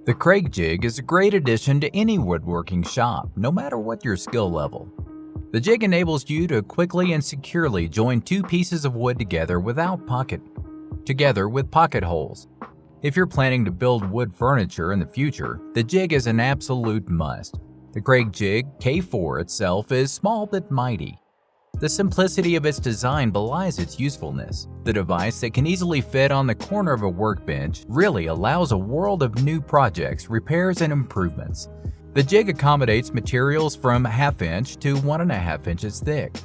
The Kreg jig is a great addition to any woodworking shop, no matter what your skill level. The jig enables you to quickly and securely join two pieces of wood together with pocket holes. If you're planning to build wood furniture in the future, the jig is an absolute must. The Kreg jig K4 itself is small but mighty. The simplicity of its design belies its usefulness. The device that can easily fit on the corner of a workbench really allows a world of new projects, repairs, and improvements. The jig accommodates materials from 1/2 inch to 1.5 inches thick.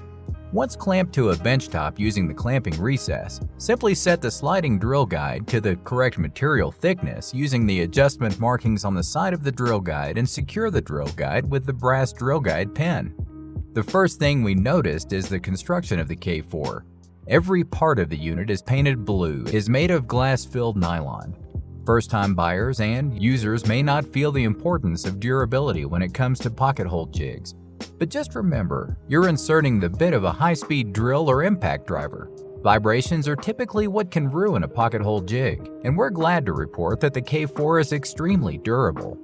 Once clamped to a benchtop using the clamping recess, simply set the sliding drill guide to the correct material thickness using the adjustment markings on the side of the drill guide and secure the drill guide with the brass drill guide pin. The first thing we noticed is the construction of the K4. Every part of the unit is painted blue, is made of glass-filled nylon. First-time buyers and users may not feel the importance of durability when it comes to pocket hole jigs. But just remember, you're inserting the bit of a high-speed drill or impact driver. Vibrations are typically what can ruin a pocket hole jig, and we're glad to report that the K4 is extremely durable.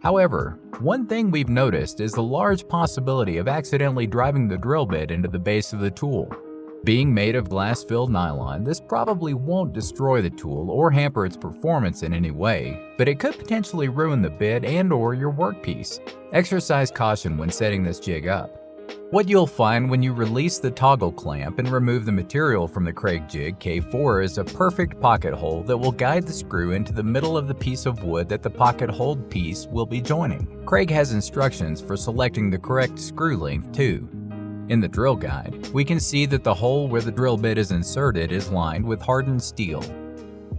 However, one thing we've noticed is the large possibility of accidentally driving the drill bit into the base of the tool. Being made of glass-filled nylon, this probably won't destroy the tool or hamper its performance in any way, but it could potentially ruin the bit and/or your workpiece. Exercise caution when setting this jig up. What you'll find when you release the toggle clamp and remove the material from the Kreg jig K4 is a perfect pocket hole that will guide the screw into the middle of the piece of wood that the pocket hole piece will be joining. Kreg has instructions for selecting the correct screw length too. In the drill guide, we can see that the hole where the drill bit is inserted is lined with hardened steel.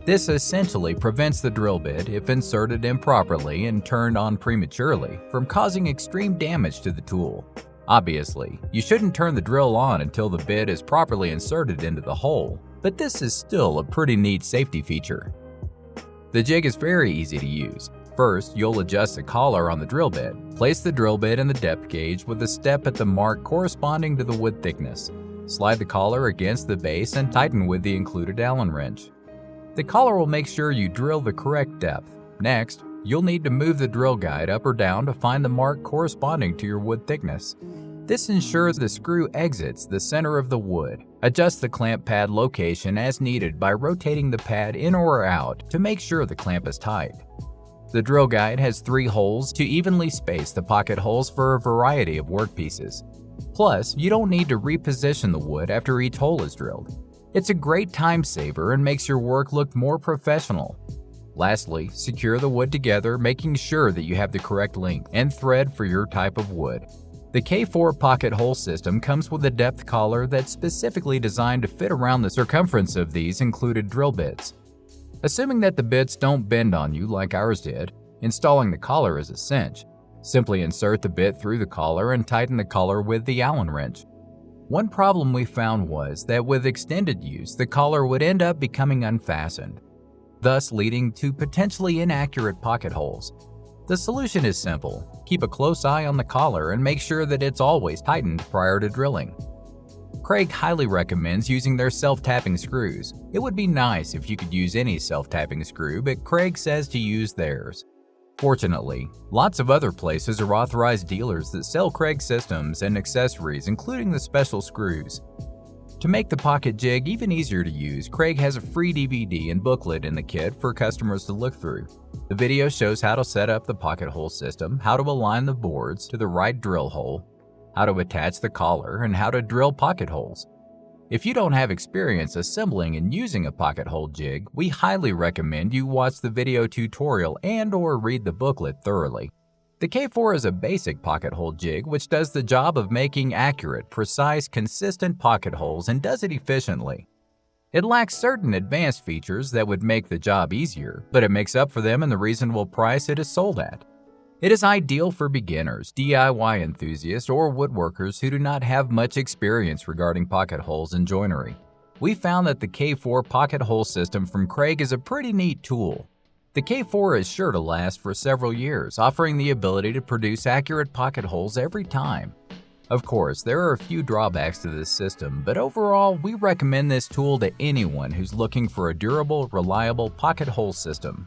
This essentially prevents the drill bit, if inserted improperly and turned on prematurely, from causing extreme damage to the tool. Obviously, you shouldn't turn the drill on until the bit is properly inserted into the hole, but this is still a pretty neat safety feature. The jig is very easy to use. First, you'll adjust the collar on the drill bit. Place the drill bit in the depth gauge with a step at the mark corresponding to the wood thickness. Slide the collar against the base and tighten with the included Allen wrench. The collar will make sure you drill the correct depth. Next, you'll need to move the drill guide up or down to find the mark corresponding to your wood thickness. This ensures the screw exits the center of the wood. Adjust the clamp pad location as needed by rotating the pad in or out to make sure the clamp is tight. The drill guide has 3 holes to evenly space the pocket holes for a variety of workpieces. Plus, you don't need to reposition the wood after each hole is drilled. It's a great time saver and makes your work look more professional. Lastly, secure the wood together, making sure that you have the correct length and thread for your type of wood. The K4 pocket hole system comes with a depth collar that's specifically designed to fit around the circumference of these included drill bits. Assuming that the bits don't bend on you like ours did, installing the collar is a cinch. Simply insert the bit through the collar and tighten the collar with the Allen wrench. One problem we found was that with extended use, the collar would end up becoming unfastened, thus leading to potentially inaccurate pocket holes. The solution is simple. Keep a close eye on the collar and make sure that it's always tightened prior to drilling. Kreg highly recommends using their self-tapping screws. It would be nice if you could use any self-tapping screw, but Kreg says to use theirs. Fortunately, lots of other places are authorized dealers that sell Kreg systems and accessories, including the special screws. To make the pocket jig even easier to use, Kreg has a free DVD and booklet in the kit for customers to look through. The video shows how to set up the pocket hole system, how to align the boards to the right drill hole, how to attach the collar, and how to drill pocket holes. If you don't have experience assembling and using a pocket hole jig, we highly recommend you watch the video tutorial and/or read the booklet thoroughly. The K4 is a basic pocket hole jig which does the job of making accurate, precise, consistent pocket holes and does it efficiently. It lacks certain advanced features that would make the job easier, but it makes up for them in the reasonable price it is sold at. It is ideal for beginners, DIY enthusiasts, or woodworkers who do not have much experience regarding pocket holes and joinery. We found that the K4 pocket hole system from Kreg is a pretty neat tool. The K4 is sure to last for several years, offering the ability to produce accurate pocket holes every time. Of course, there are a few drawbacks to this system, but overall, we recommend this tool to anyone who's looking for a durable, reliable pocket hole system.